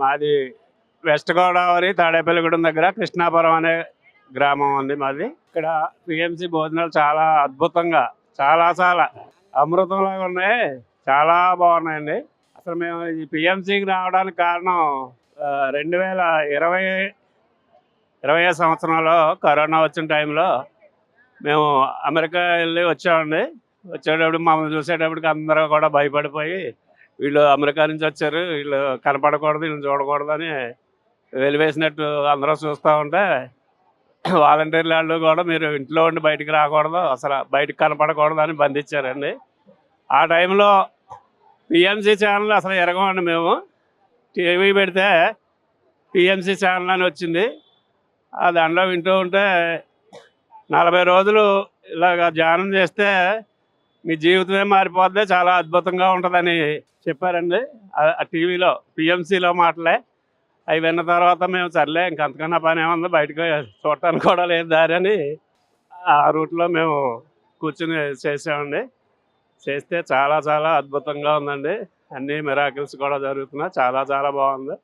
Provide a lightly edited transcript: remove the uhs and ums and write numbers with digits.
మాది వెస్ట్ గోదావరి తాడేపల్లిగూడెం దగ్గర కృష్ణాపురం అనే గ్రామం ఉంది మాది. ఇక్కడ పిఎంసి భోజనాలు చాలా అద్భుతంగా, చాలా చాలా అమృతంలాగా ఉన్నాయి. చాలా బాగున్నాయండి. అసలు మేము ఈ పిఎంసికి రావడానికి కారణం 2020 సంవత్సరంలో కరోనా వచ్చిన టైంలో మేము అమెరికా వెళ్ళి వచ్చామండి. వచ్చేటప్పుడు మమ్మల్ని చూసేటప్పటికి అందరూ కూడా భయపడిపోయి, వీళ్ళు అమెరికా నుంచి వచ్చారు, వీళ్ళు కనపడకూడదు, వీళ్ళని చూడకూడదు అని వెలివేసినట్టు అందరూ చూస్తూ ఉంటే, వాలంటీర్లు వాళ్ళు కూడా మీరు ఇంట్లో ఉండి బయటికి రాకూడదు, అసలు బయటకు కనపడకూడదు అని బంధించారండి. ఆ టైంలో పిఎంసి ఛానల్ అసలు ఎరగమండి మేము. టీవీ పెడితే పిఎంసి ఛానల్ అని వచ్చింది. ఆ దాంట్లో వింటూ ఉంటే 40 రోజులు ఇలాగ ధ్యానం చేస్తే మీ జీవితమే మారిపోద్ది, చాలా అద్భుతంగా ఉంటుందని చెప్పారండి. ఆ టీవీలో పిఎంసిలో మాటలే. అవి విన్న తర్వాత మేము సర్లే ఇంకంతకన్నా పని ఏముంది, బయటకు చూడటానికి కూడా లేదు దారి అని ఆ రూట్లో మేము కూర్చుని చేసామండి. చేస్తే చాలా చాలా అద్భుతంగా ఉందండి. అన్ని మిరాకిల్స్ కూడా జరుగుతున్నాయి. చాలా చాలా బాగుంది.